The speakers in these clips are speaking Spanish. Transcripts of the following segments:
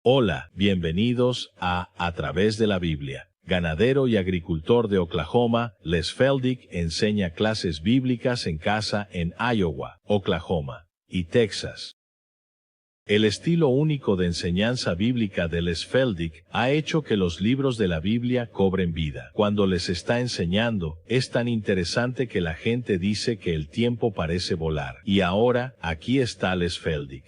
Hola, bienvenidos a través de la Biblia. Ganadero y agricultor de Oklahoma, Les Feldick enseña clases bíblicas en casa en Iowa, Oklahoma y Texas. El estilo único de enseñanza bíblica de Les Feldick ha hecho que los libros de la Biblia cobren vida. Cuando les está enseñando, es tan interesante que la gente dice que el tiempo parece volar. Y ahora, aquí está Les Feldick.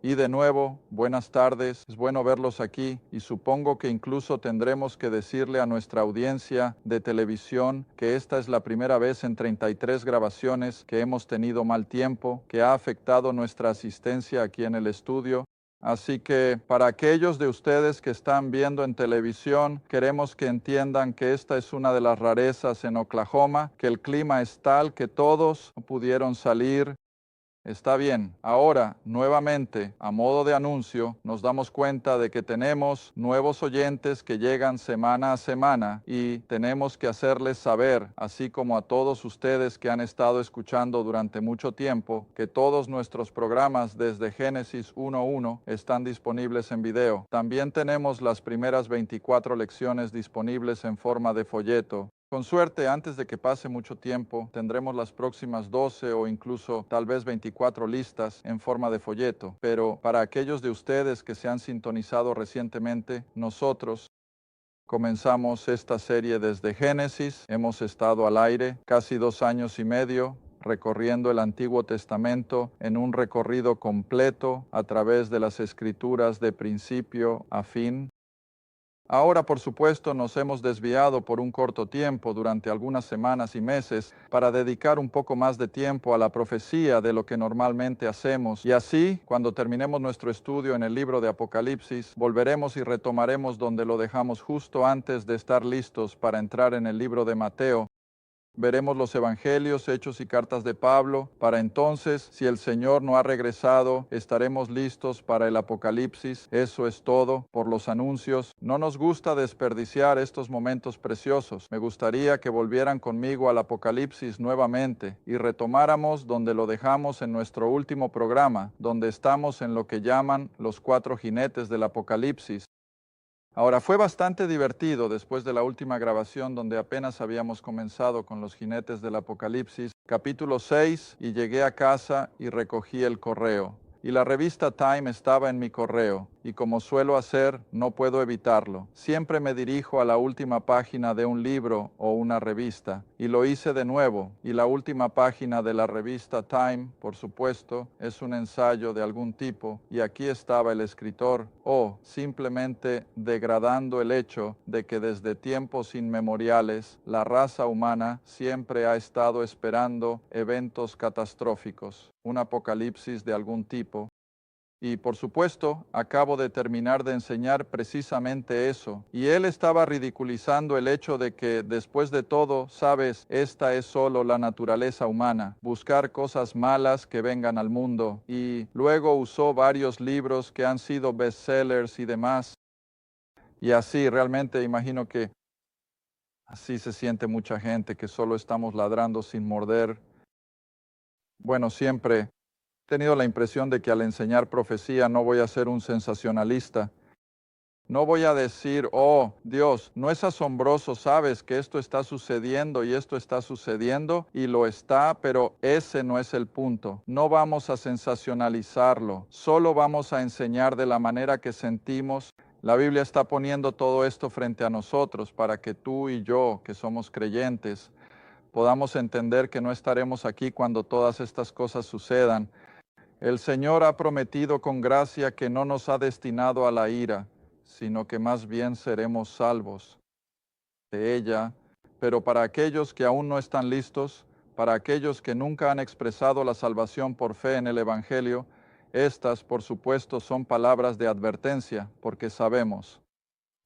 Y de nuevo, buenas tardes, es bueno verlos aquí y supongo que incluso tendremos que decirle a nuestra audiencia de televisión que esta es la primera vez en 33 grabaciones que hemos tenido mal tiempo, que ha afectado nuestra asistencia aquí en el estudio. Así que para aquellos de ustedes que están viendo en televisión, queremos que entiendan que esta es una de las rarezas en Oklahoma, que el clima es tal que todos pudieron salir. Está bien. Ahora, nuevamente, a modo de anuncio, nos damos cuenta de que tenemos nuevos oyentes que llegan semana a semana y tenemos que hacerles saber, así como a todos ustedes que han estado escuchando durante mucho tiempo, que todos nuestros programas desde Génesis 1.1 están disponibles en video. También tenemos las primeras 24 lecciones disponibles en forma de folleto. Con suerte, antes de que pase mucho tiempo, tendremos las próximas 12 o incluso tal vez 24 listas en forma de folleto. Pero para aquellos de ustedes que se han sintonizado recientemente, nosotros comenzamos esta serie desde Génesis. Hemos estado al aire casi 2 años y medio, recorriendo el Antiguo Testamento en un recorrido completo a través de las Escrituras de principio a fin. Ahora, por supuesto, nos hemos desviado por un corto tiempo, durante algunas semanas y meses, para dedicar un poco más de tiempo a la profecía de lo que normalmente hacemos. Y así, cuando terminemos nuestro estudio en el libro de Apocalipsis, volveremos y retomaremos donde lo dejamos justo antes de estar listos para entrar en el libro de Mateo. Veremos los evangelios, hechos y cartas de Pablo. Para entonces, si el Señor no ha regresado, estaremos listos para el Apocalipsis. Eso es todo por los anuncios. No nos gusta desperdiciar estos momentos preciosos. Me gustaría que volvieran conmigo al Apocalipsis nuevamente y retomáramos donde lo dejamos en nuestro último programa, donde estamos en lo que llaman los 4 jinetes del Apocalipsis. Ahora, fue bastante divertido después de la última grabación donde apenas habíamos comenzado con los jinetes del Apocalipsis, capítulo 6, y llegué a casa y recogí el correo. Y la revista Time estaba en mi correo, y como suelo hacer, no puedo evitarlo. Siempre me dirijo a la última página de un libro o una revista, y lo hice de nuevo, y la última página de la revista Time, por supuesto, es un ensayo de algún tipo, y aquí estaba el escritor, simplemente degradando el hecho de que desde tiempos inmemoriales la raza humana siempre ha estado esperando eventos catastróficos, un apocalipsis de algún tipo. Y por supuesto, acabo de terminar de enseñar precisamente eso. Y él estaba ridiculizando el hecho de que, después de todo, sabes, esta es solo la naturaleza humana, buscar cosas malas que vengan al mundo. Y luego usó varios libros que han sido bestsellers y demás. Y así, realmente imagino que así se siente mucha gente, que solo estamos ladrando sin morder. Bueno, siempre he tenido la impresión de que al enseñar profecía no voy a ser un sensacionalista. No voy a decir, oh Dios, no es asombroso, sabes que esto está sucediendo y esto está sucediendo y lo está, pero ese no es el punto. No vamos a sensacionalizarlo, solo vamos a enseñar de la manera que sentimos. La Biblia está poniendo todo esto frente a nosotros para que tú y yo, que somos creyentes, podamos entender que no estaremos aquí cuando todas estas cosas sucedan. El Señor ha prometido con gracia que no nos ha destinado a la ira, sino que más bien seremos salvos de ella. Pero para aquellos que aún no están listos, para aquellos que nunca han expresado la salvación por fe en el Evangelio, estas, por supuesto, son palabras de advertencia, porque sabemos,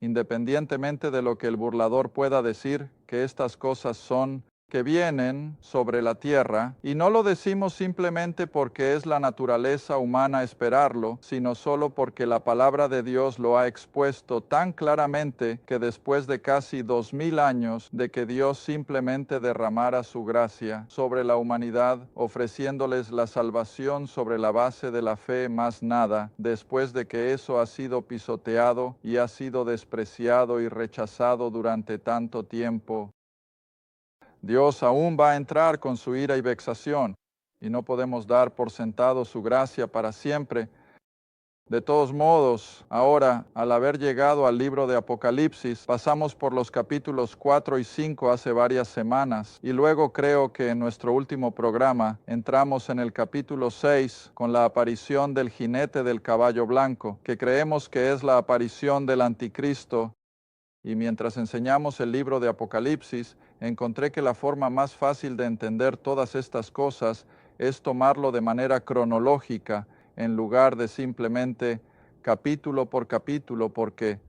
independientemente de lo que el burlador pueda decir, que estas cosas son que vienen sobre la tierra, y no lo decimos simplemente porque es la naturaleza humana esperarlo, sino solo porque la palabra de Dios lo ha expuesto tan claramente que después de casi 2000 años de que Dios simplemente derramara su gracia sobre la humanidad, ofreciéndoles la salvación sobre la base de la fe más nada, después de que eso ha sido pisoteado y ha sido despreciado y rechazado durante tanto tiempo, Dios aún va a entrar con su ira y vexación, y no podemos dar por sentado su gracia para siempre. De todos modos, ahora, al haber llegado al libro de Apocalipsis, pasamos por los capítulos 4 y 5 hace varias semanas, y luego creo que en nuestro último programa entramos en el capítulo 6 con la aparición del jinete del caballo blanco, que creemos que es la aparición del anticristo. Y mientras enseñamos el libro de Apocalipsis, encontré que la forma más fácil de entender todas estas cosas es tomarlo de manera cronológica, en lugar de simplemente capítulo por capítulo, porque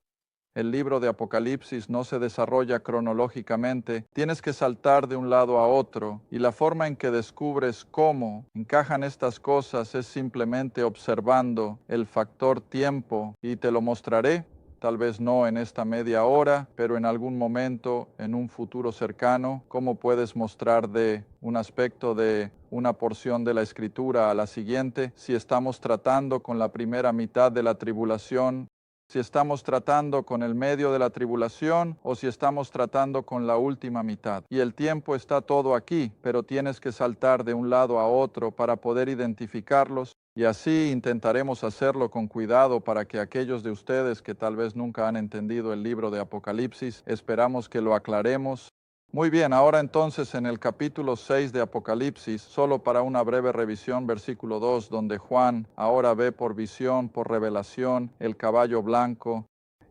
el libro de Apocalipsis no se desarrolla cronológicamente. Tienes que saltar de un lado a otro, y la forma en que descubres cómo encajan estas cosas es simplemente observando el factor tiempo, y te lo mostraré. Tal vez no en esta media hora, pero en algún momento, en un futuro cercano, cómo puedes mostrar de un aspecto de una porción de la Escritura a la siguiente, si estamos tratando con la primera mitad de la tribulación, si estamos tratando con el medio de la tribulación o si estamos tratando con la última mitad. Y el tiempo está todo aquí, pero tienes que saltar de un lado a otro para poder identificarlos. Y así intentaremos hacerlo con cuidado para que aquellos de ustedes que tal vez nunca han entendido el libro de Apocalipsis, esperamos que lo aclaremos. Muy bien, ahora entonces en el capítulo 6 de Apocalipsis, solo para una breve revisión, versículo 2, donde Juan ahora ve por visión, por revelación, el caballo blanco,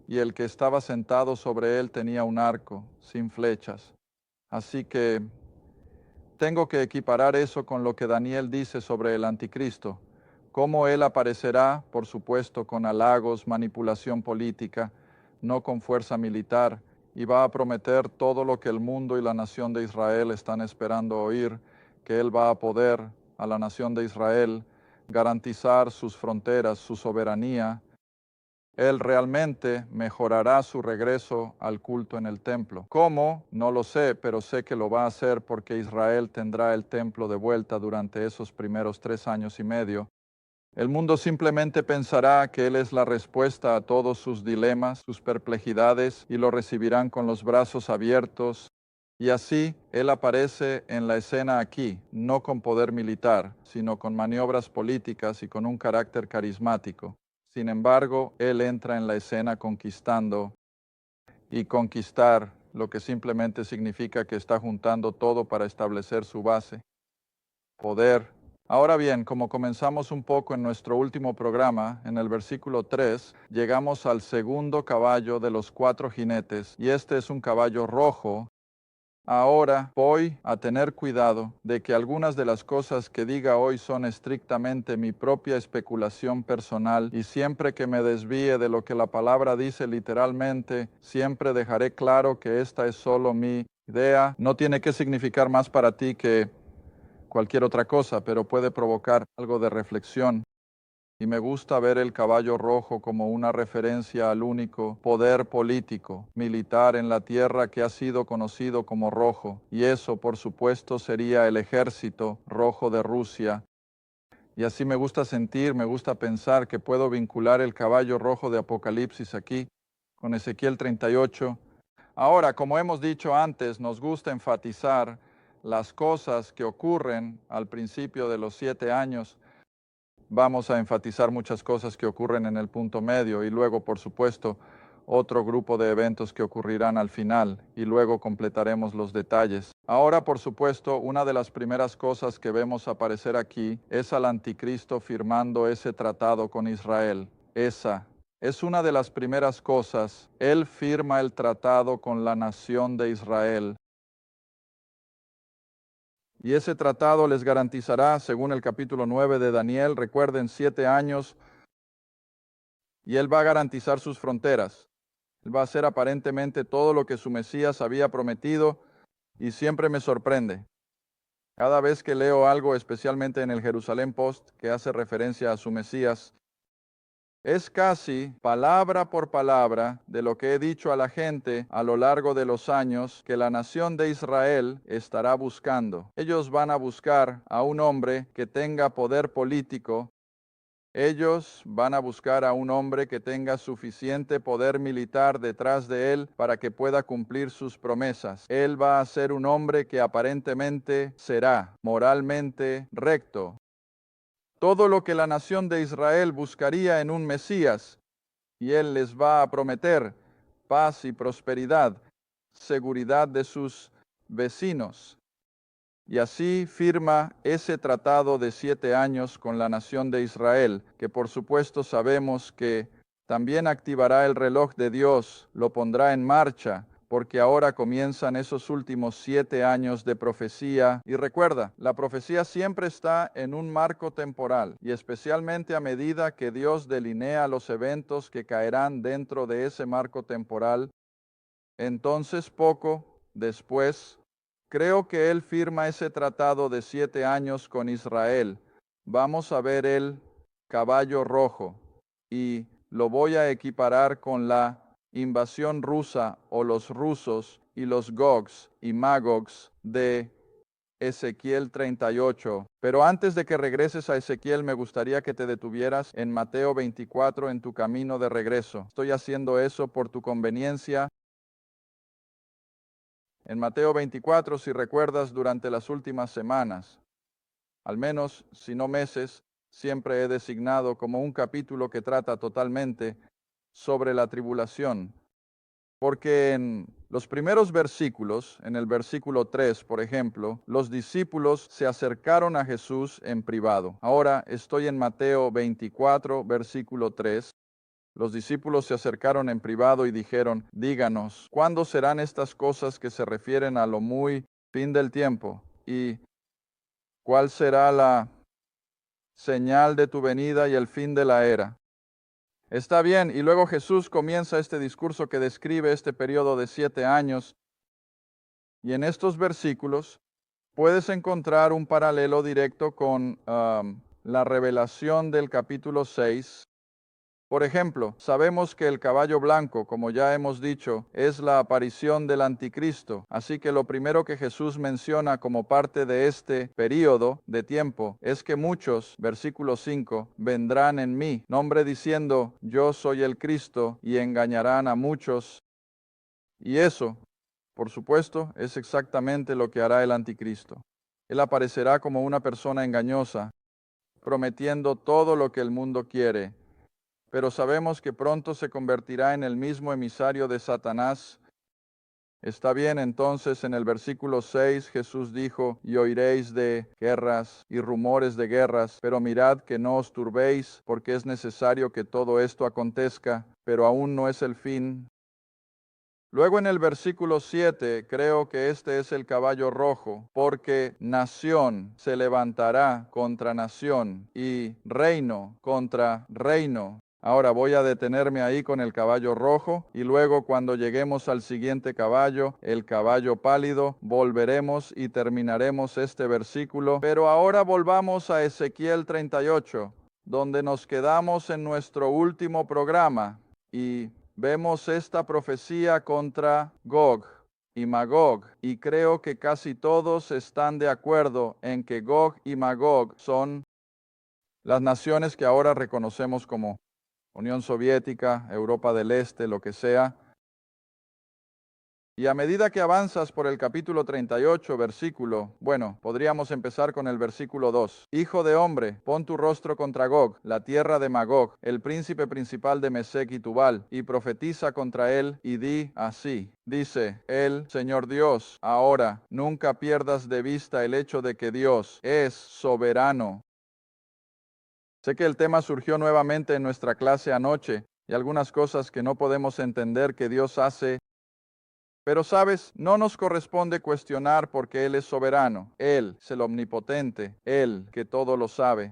y el que estaba sentado sobre él tenía un arco, sin flechas. Así que tengo que equiparar eso con lo que Daniel dice sobre el anticristo. Cómo él aparecerá, por supuesto, con halagos, manipulación política, no con fuerza militar, y va a prometer todo lo que el mundo y la nación de Israel están esperando oír, que él va a poder a la nación de Israel garantizar sus fronteras, su soberanía. Él realmente mejorará su regreso al culto en el templo. ¿Cómo? No lo sé, pero sé que lo va a hacer porque Israel tendrá el templo de vuelta durante esos primeros 3 años y medio. El mundo simplemente pensará que Él es la respuesta a todos sus dilemas, sus perplejidades, y lo recibirán con los brazos abiertos. Y así Él aparece en la escena aquí, no con poder militar, sino con maniobras políticas y con un carácter carismático. Sin embargo, Él entra en la escena conquistando, y conquistar lo que simplemente significa que está juntando todo para establecer su base, poder. Ahora bien, como comenzamos un poco en nuestro último programa, en el versículo 3, llegamos al segundo caballo de los 4 jinetes, y este es un caballo rojo. Ahora voy a tener cuidado de que algunas de las cosas que diga hoy son estrictamente mi propia especulación personal, y siempre que me desvíe de lo que la palabra dice literalmente, siempre dejaré claro que esta es solo mi idea. No tiene que significar más para ti que cualquier otra cosa, pero puede provocar algo de reflexión. Y me gusta ver el caballo rojo como una referencia al único poder político, militar en la tierra que ha sido conocido como rojo. Y eso, por supuesto, sería el ejército rojo de Rusia. Y así me gusta sentir, me gusta pensar que puedo vincular el caballo rojo de Apocalipsis aquí, con Ezequiel 38. Ahora, como hemos dicho antes, nos gusta enfatizar las cosas que ocurren al principio de los 7 años. Vamos a enfatizar muchas cosas que ocurren en el punto medio y luego, por supuesto, otro grupo de eventos que ocurrirán al final, y luego completaremos los detalles. Ahora, por supuesto, una de las primeras cosas que vemos aparecer aquí es al anticristo firmando ese tratado con Israel. Esa es una de las primeras cosas. Él firma el tratado con la nación de Israel. Y ese tratado les garantizará, según el capítulo 9 de Daniel, recuerden, 7 años, y Él va a garantizar sus fronteras. Él va a hacer aparentemente todo lo que su Mesías había prometido, Y siempre me sorprende. Cada vez que leo algo, especialmente en el Jerusalén Post, que hace referencia a su Mesías, es casi palabra por palabra de lo que he dicho a la gente a lo largo de los años que la nación de Israel estará buscando. Ellos van a buscar a un hombre que tenga poder político. Ellos van a buscar a un hombre que tenga suficiente poder militar detrás de él para que pueda cumplir sus promesas. Él va a ser un hombre que aparentemente será moralmente recto. Todo lo que la nación de Israel buscaría en un Mesías, y él les va a prometer paz y prosperidad, seguridad de sus vecinos. Y así firma ese tratado de 7 años con la nación de Israel, que por supuesto sabemos que también activará el reloj de Dios, lo pondrá en marcha, porque ahora comienzan esos últimos 7 años de profecía. Y recuerda, la profecía siempre está en un marco temporal, y especialmente a medida que Dios delinea los eventos que caerán dentro de ese marco temporal, entonces poco después, creo que él firma ese tratado de 7 años con Israel. Vamos a ver el caballo rojo y lo voy a equiparar con la invasión rusa o los rusos y los Gogs y Magogs de Ezequiel 38. Pero antes de que regreses a Ezequiel, me gustaría que te detuvieras en Mateo 24 en tu camino de regreso. Estoy haciendo eso por tu conveniencia. En Mateo 24, si recuerdas, durante las últimas semanas, al menos si no meses, siempre he designado como un capítulo que trata totalmente sobre la tribulación. Porque en los primeros versículos, en el versículo 3, por ejemplo, los discípulos se acercaron a Jesús en privado. Ahora estoy en Mateo 24, versículo 3. Los discípulos se acercaron en privado y dijeron, díganos, ¿cuándo serán estas cosas que se refieren a lo muy fin del tiempo? ¿Y cuál será la señal de tu venida y el fin de la era? Está bien, y luego Jesús comienza este discurso que describe este periodo de 7 años, y en estos versículos puedes encontrar un paralelo directo con la revelación del capítulo 6. Por ejemplo, sabemos que el caballo blanco, como ya hemos dicho, es la aparición del anticristo. Así que lo primero que Jesús menciona como parte de este período de tiempo es que muchos, versículo 5, vendrán en mí, nombre diciendo, yo soy el Cristo, y engañarán a muchos. Y eso, por supuesto, es exactamente lo que hará el anticristo. Él aparecerá como una persona engañosa, prometiendo todo lo que el mundo quiere. Pero sabemos que pronto se convertirá en el mismo emisario de Satanás. Está bien, entonces en el versículo 6 Jesús dijo, y oiréis de guerras y rumores de guerras, pero mirad que no os turbéis, porque es necesario que todo esto acontezca, pero aún no es el fin. Luego en el versículo 7 creo que este es el caballo rojo, porque nación se levantará contra nación y reino contra reino. Ahora voy a detenerme ahí con el caballo rojo y luego cuando lleguemos al siguiente caballo, el caballo pálido, volveremos y terminaremos este versículo. Pero ahora volvamos a Ezequiel 38, donde nos quedamos en nuestro último programa y vemos esta profecía contra Gog y Magog, y creo que casi todos están de acuerdo en que Gog y Magog son las naciones que ahora reconocemos como Unión Soviética, Europa del Este, lo que sea. Y a medida que avanzas por el capítulo 38, podríamos empezar con el versículo 2. Hijo de hombre, pon tu rostro contra Gog, la tierra de Magog, el príncipe principal de Mesec y Tubal, y profetiza contra él, y di así. Dice el Señor Dios, ahora nunca pierdas de vista el hecho de que Dios es soberano. Sé que el tema surgió nuevamente en nuestra clase anoche, y algunas cosas que no podemos entender que Dios hace. Pero sabes, no nos corresponde cuestionar porque Él es soberano. Él es el omnipotente, Él que todo lo sabe.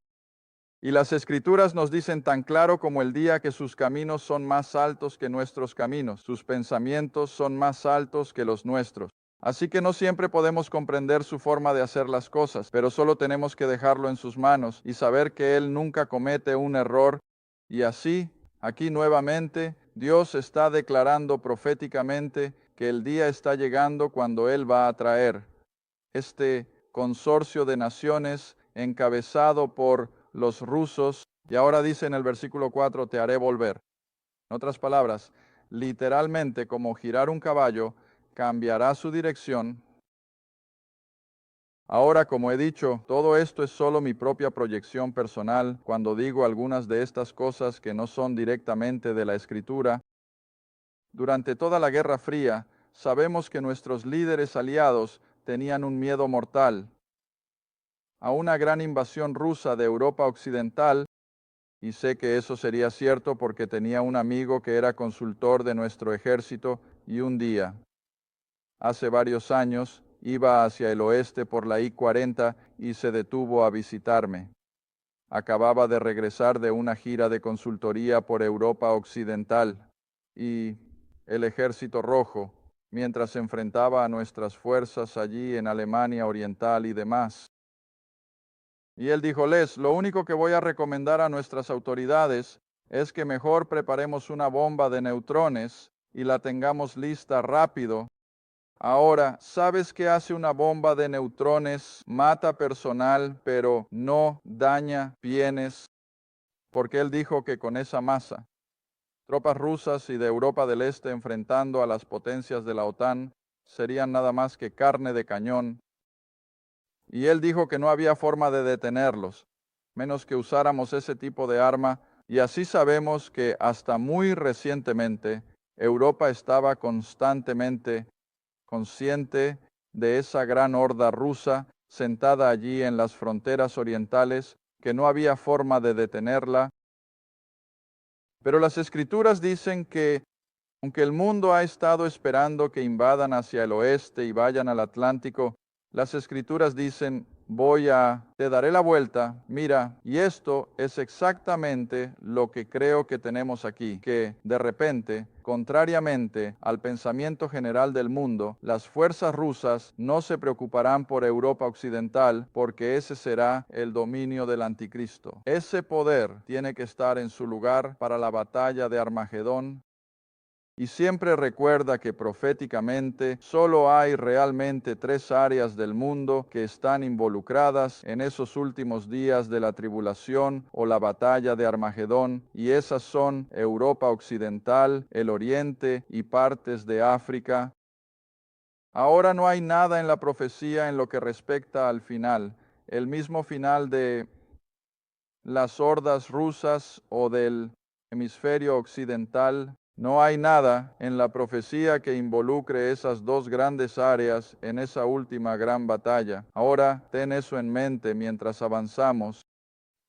Y las Escrituras nos dicen tan claro como el día que sus caminos son más altos que nuestros caminos, sus pensamientos son más altos que los nuestros. Así que no siempre podemos comprender su forma de hacer las cosas, pero solo tenemos que dejarlo en sus manos y saber que Él nunca comete un error. Y así, aquí nuevamente, Dios está declarando proféticamente que el día está llegando cuando Él va a traer este consorcio de naciones encabezado por los rusos. Y ahora dice en el versículo 4, te haré volver. En otras palabras, literalmente como girar un caballo, cambiará su dirección. Ahora, como he dicho, todo esto es solo mi propia proyección personal cuando digo algunas de estas cosas que no son directamente de la Escritura. Durante toda la Guerra Fría, sabemos que nuestros líderes aliados tenían un miedo mortal a una gran invasión rusa de Europa Occidental, y sé que eso sería cierto porque tenía un amigo que era consultor de nuestro ejército y un día, hace varios años, iba hacia el oeste por la I-40 y se detuvo a visitarme. Acababa de regresar de una gira de consultoría por Europa Occidental y el Ejército Rojo, mientras se enfrentaba a nuestras fuerzas allí en Alemania Oriental y demás. Y él dijo, Les, lo único que voy a recomendar a nuestras autoridades es que mejor preparemos una bomba de neutrones y la tengamos lista rápido. Ahora, ¿sabes qué hace una bomba de neutrones? Mata personal, pero no daña bienes, porque él dijo que con esa masa, tropas rusas y de Europa del Este enfrentando a las potencias de la OTAN serían nada más que carne de cañón. Y él dijo que no había forma de detenerlos, menos que usáramos ese tipo de arma, y así sabemos que hasta muy recientemente Europa estaba constantemente consciente de esa gran horda rusa sentada allí en las fronteras orientales, que no había forma de detenerla. Pero las Escrituras dicen que, aunque el mundo ha estado esperando que invadan hacia el oeste y vayan al Atlántico, las Escrituras dicen, te daré la vuelta, mira, y esto es exactamente lo que creo que tenemos aquí, que de repente, contrariamente al pensamiento general del mundo, las fuerzas rusas no se preocuparán por Europa Occidental porque ese será el dominio del anticristo. Ese poder tiene que estar en su lugar para la batalla de Armagedón. Y siempre recuerda que proféticamente solo hay realmente 3 áreas del mundo que están involucradas en esos últimos días de la tribulación o la batalla de Armagedón, y esas son Europa Occidental, el Oriente y partes de África. Ahora no hay nada en la profecía en lo que respecta al final, el mismo final de las hordas rusas o del hemisferio occidental. No hay nada en la profecía que involucre esas dos grandes áreas en esa última gran batalla. Ahora ten eso en mente mientras avanzamos.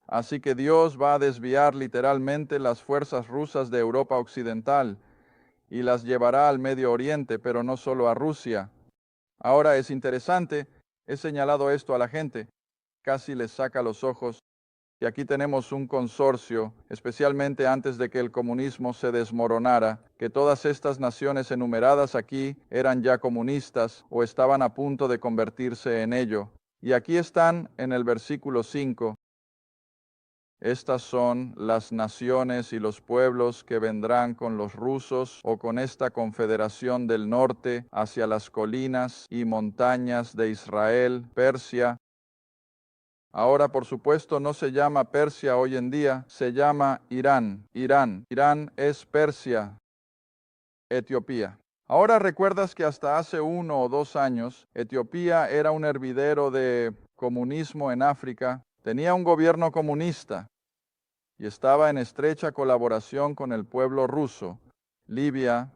Así que Dios va a desviar literalmente las fuerzas rusas de Europa Occidental y las llevará al Medio Oriente, pero no solo a Rusia. Ahora es interesante, he señalado esto a la gente, casi les saca los ojos. Y aquí tenemos un consorcio, especialmente antes de que el comunismo se desmoronara, que todas estas naciones enumeradas aquí eran ya comunistas o estaban a punto de convertirse en ello. Y aquí están en el versículo 5. Estas son las naciones y los pueblos que vendrán con los rusos o con esta confederación del norte hacia las colinas y montañas de Israel, Persia. Ahora, por supuesto, no se llama Persia hoy en día, se llama Irán. Irán es Persia, Etiopía. Ahora recuerdas que hasta hace 1 o 2 años, Etiopía era un hervidero de comunismo en África, tenía un gobierno comunista y estaba en estrecha colaboración con el pueblo ruso. Libia,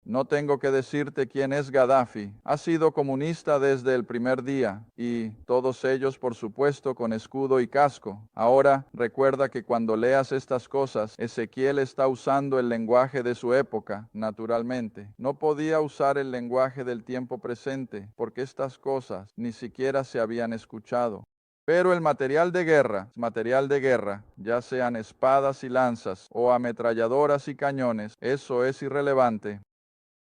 no tengo que decirte quién es Gaddafi. Ha sido comunista desde el primer día y todos ellos, por supuesto, con escudo y casco. Ahora recuerda que cuando leas estas cosas, Ezequiel está usando el lenguaje de su época, naturalmente. No podía usar el lenguaje del tiempo presente porque estas cosas ni siquiera se habían escuchado. Pero el material de guerra, ya sean espadas y lanzas o ametralladoras y cañones, eso es irrelevante.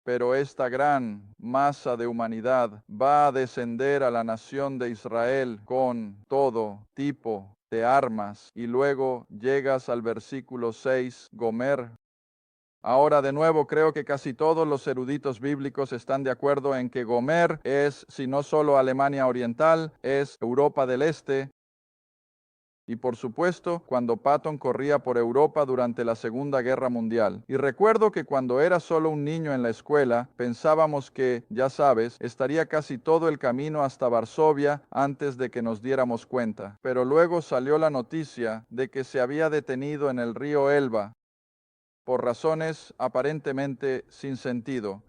pero esta gran masa de humanidad va a descender a la nación de Israel con todo tipo de armas. Y luego llegas al versículo 6, Gomer. Ahora, de nuevo, creo que casi todos los eruditos bíblicos están de acuerdo en que Gomer es, si no solo Alemania Oriental, es Europa del Este. Y por supuesto, cuando Patton corría por Europa durante la Segunda Guerra Mundial. Y recuerdo que cuando era solo un niño en la escuela, pensábamos que, ya sabes, estaría casi todo el camino hasta Varsovia antes de que nos diéramos cuenta. Pero luego salió la noticia de que se había detenido en el río Elba, por razones aparentemente sin sentido.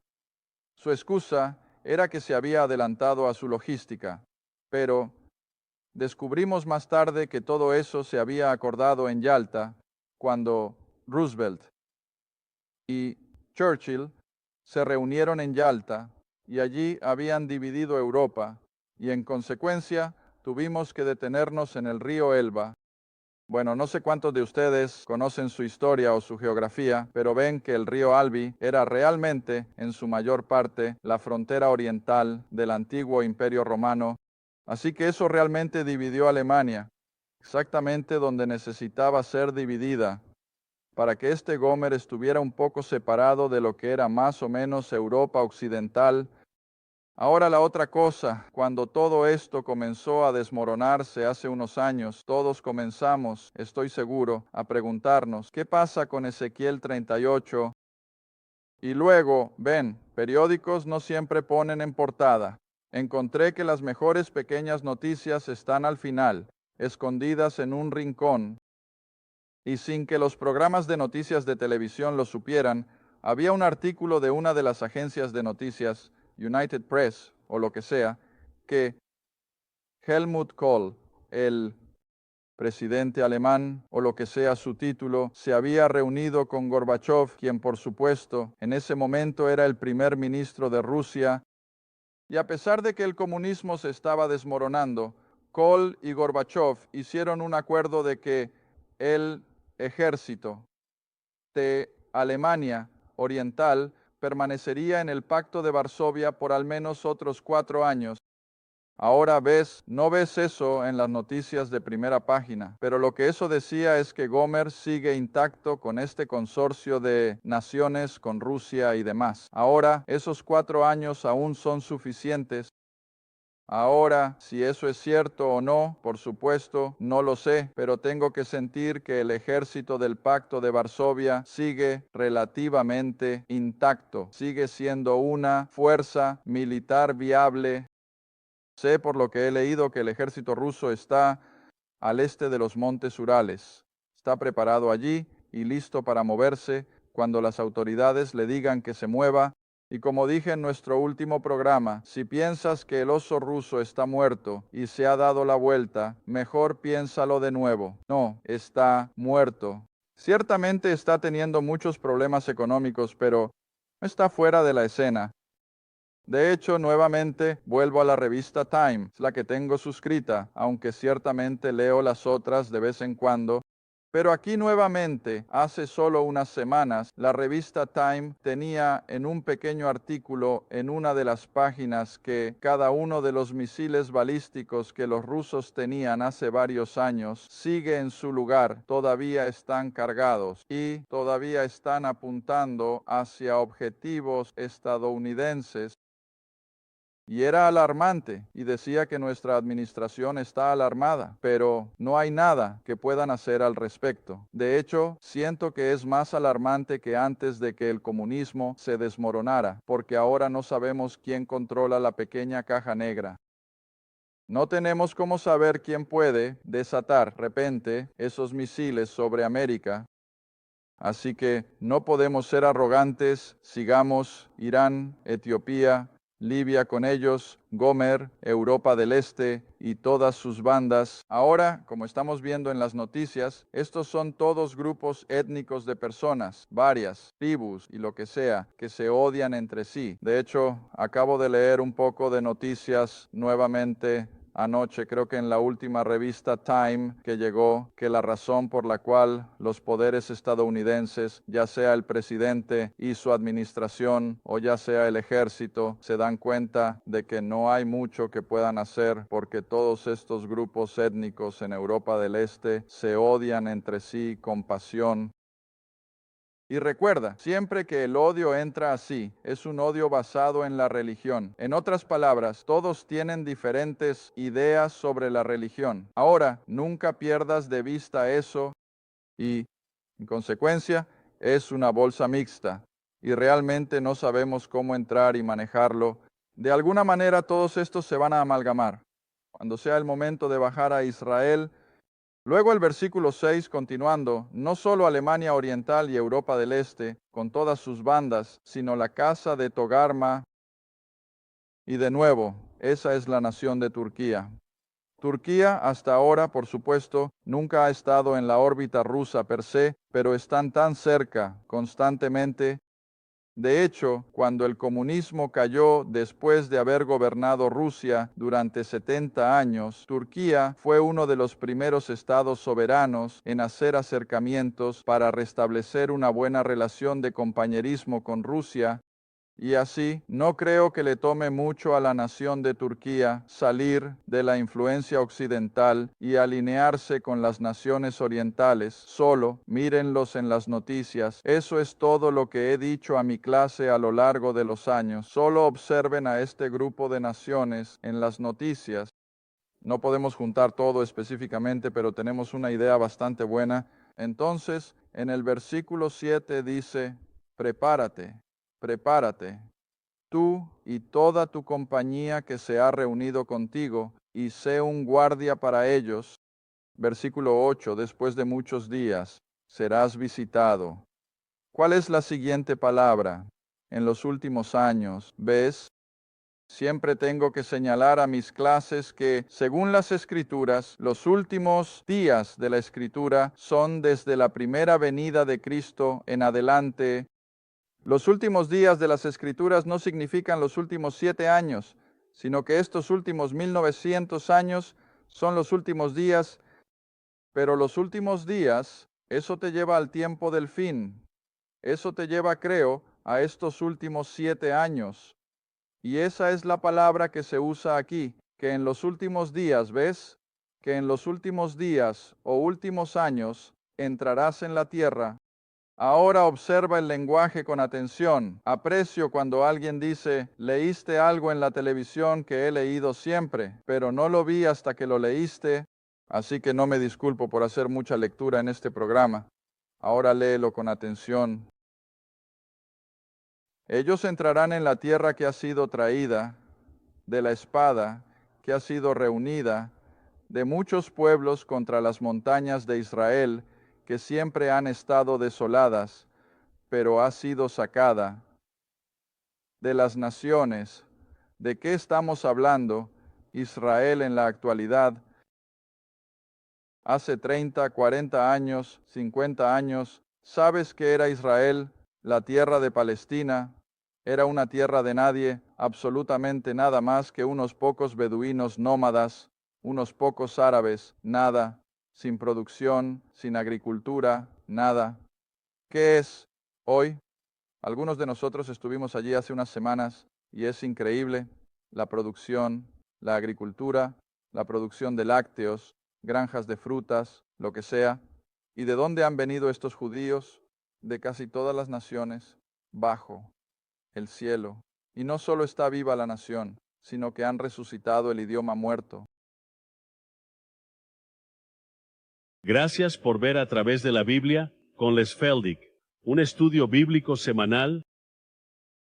Su excusa era que se había adelantado a su logística, pero descubrimos más tarde que todo eso se había acordado en Yalta, cuando Roosevelt y Churchill se reunieron en Yalta y allí habían dividido Europa y en consecuencia tuvimos que detenernos en el río Elba. Bueno, no sé cuántos de ustedes conocen su historia o su geografía, pero ven que el río Albi era realmente, en su mayor parte, la frontera oriental del antiguo Imperio Romano. Así que eso realmente dividió Alemania, exactamente donde necesitaba ser dividida, para que este Gomer estuviera un poco separado de lo que era más o menos Europa occidental. Ahora la otra cosa, cuando todo esto comenzó a desmoronarse hace unos años, todos comenzamos, estoy seguro, a preguntarnos, ¿qué pasa con Ezequiel 38? Y luego, ven, periódicos no siempre ponen en portada. Encontré que las mejores pequeñas noticias están al final, escondidas en un rincón, y sin que los programas de noticias de televisión lo supieran, había un artículo de una de las agencias de noticias, United Press o lo que sea, que Helmut Kohl, el presidente alemán o lo que sea su título, se había reunido con Gorbachov, quien por supuesto en ese momento era el primer ministro de Rusia, y a pesar de que el comunismo se estaba desmoronando, Kohl y Gorbachov hicieron un acuerdo de que el ejército de Alemania Oriental permanecería en el Pacto de Varsovia por al menos otros 4 años. Ahora no ves eso en las noticias de primera página, pero lo que eso decía es que Gomer sigue intacto con este consorcio de naciones, con Rusia y demás. Ahora, esos 4 años aún son suficientes. Ahora, si eso es cierto o no, por supuesto, no lo sé, pero tengo que sentir que el ejército del Pacto de Varsovia sigue relativamente intacto, sigue siendo una fuerza militar viable. Sé por lo que he leído que el ejército ruso está al este de los montes Urales. Está preparado allí y listo para moverse cuando las autoridades le digan que se mueva. Y como dije en nuestro último programa, si piensas que el oso ruso está muerto y se ha dado la vuelta, mejor piénsalo de nuevo. No, está muerto. Ciertamente está teniendo muchos problemas económicos, pero no está fuera de la escena. De hecho, nuevamente vuelvo a la revista Time, es la que tengo suscrita, aunque ciertamente leo las otras de vez en cuando. Pero aquí nuevamente, hace solo unas semanas, la revista Time tenía en un pequeño artículo en una de las páginas que cada uno de los misiles balísticos que los rusos tenían hace varios años sigue en su lugar, todavía están cargados y todavía están apuntando hacia objetivos estadounidenses. Y era alarmante y decía que nuestra administración está alarmada, pero no hay nada que puedan hacer al respecto. De hecho, siento que es más alarmante que antes de que el comunismo se desmoronara, porque ahora no sabemos quién controla la pequeña caja negra. No tenemos cómo saber quién puede desatar de repente esos misiles sobre América. Así que no podemos ser arrogantes, sigamos Irán, Etiopía, Libia con ellos, Gomer, Europa del Este y todas sus bandas. Ahora, como estamos viendo en las noticias, estos son todos grupos étnicos de personas, varias, tribus y lo que sea, que se odian entre sí. De hecho, acabo de leer un poco de noticias nuevamente anoche, creo que en la última revista Time que llegó, que la razón por la cual los poderes estadounidenses, ya sea el presidente y su administración o ya sea el ejército, se dan cuenta de que no hay mucho que puedan hacer porque todos estos grupos étnicos en Europa del Este se odian entre sí con pasión. Y recuerda, siempre que el odio entra así, es un odio basado en la religión. En otras palabras, todos tienen diferentes ideas sobre la religión. Ahora, nunca pierdas de vista eso y, en consecuencia, es una bolsa mixta y realmente no sabemos cómo entrar y manejarlo. De alguna manera todos estos se van a amalgamar. Cuando sea el momento de bajar a Israel, luego el versículo 6 continuando, no solo Alemania Oriental y Europa del Este, con todas sus bandas, sino la casa de Togarma, y de nuevo, esa es la nación de Turquía. Turquía hasta ahora, por supuesto, nunca ha estado en la órbita rusa per se, pero están tan cerca constantemente. De hecho, cuando el comunismo cayó después de haber gobernado Rusia durante 70 años, Turquía fue uno de los primeros estados soberanos en hacer acercamientos para restablecer una buena relación de compañerismo con Rusia. Y así, no creo que le tome mucho a la nación de Turquía salir de la influencia occidental y alinearse con las naciones orientales. Solo mírenlos en las noticias. Eso es todo lo que he dicho a mi clase a lo largo de los años. Solo observen a este grupo de naciones en las noticias. No podemos juntar todo específicamente, pero tenemos una idea bastante buena. Entonces, en el versículo 7 dice, prepárate. Prepárate, tú y toda tu compañía que se ha reunido contigo, y sé un guardia para ellos. Versículo 8, después de muchos días, serás visitado. ¿Cuál es la siguiente palabra? En los últimos años, ¿ves? Siempre tengo que señalar a mis clases que, según las Escrituras, los últimos días de la Escritura son desde la primera venida de Cristo en adelante. Los últimos días de las Escrituras no significan los últimos 7 años, sino que estos últimos 1900 años son los últimos días, pero los últimos días, eso te lleva al tiempo del fin. Eso te lleva, creo, a estos últimos 7 años. Y esa es la palabra que se usa aquí, que en los últimos días, ¿ves? Que en los últimos días o últimos años entrarás en la tierra. Ahora observa el lenguaje con atención. Aprecio cuando alguien dice, leíste algo en la televisión que he leído siempre, pero no lo vi hasta que lo leíste, así que no me disculpo por hacer mucha lectura en este programa. Ahora léelo con atención. Ellos entrarán en la tierra que ha sido traída, de la espada que ha sido reunida, de muchos pueblos contra las montañas de Israel, que siempre han estado desoladas, pero ha sido sacada. De las naciones, ¿de qué estamos hablando? Israel en la actualidad. Hace 30, 40 años, 50 años, ¿sabes qué era Israel? La tierra de Palestina. Era una tierra de nadie, absolutamente nada más que unos pocos beduinos nómadas, unos pocos árabes, nada, sin producción, sin agricultura, nada. ¿Qué es hoy? Algunos de nosotros estuvimos allí hace unas semanas y es increíble la producción, la agricultura, la producción de lácteos, granjas de frutas, lo que sea. ¿Y de dónde han venido estos judíos? De casi todas las naciones, bajo el cielo. Y no solo está viva la nación, sino que han resucitado el idioma muerto. Gracias por ver a través de la Biblia con Les Feldick, un estudio bíblico semanal.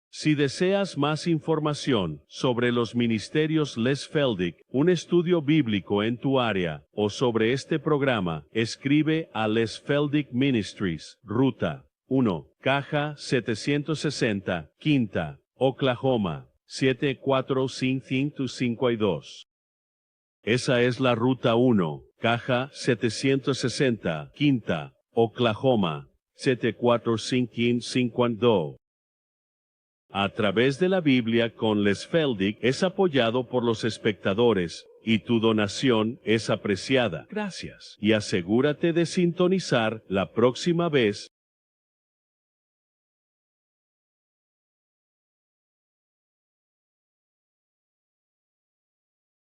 Si deseas más información sobre los ministerios Les Feldick, un estudio bíblico en tu área, o sobre este programa, escribe a Les Feldick Ministries, Ruta 1, Caja 760, Quinta, Oklahoma, 74552. Esa es la Ruta 1, Caja 760, Quinta, Oklahoma, 74552. A través de la Biblia con Les Feldick es apoyado por los espectadores y tu donación es apreciada. Gracias. Y asegúrate de sintonizar la próxima vez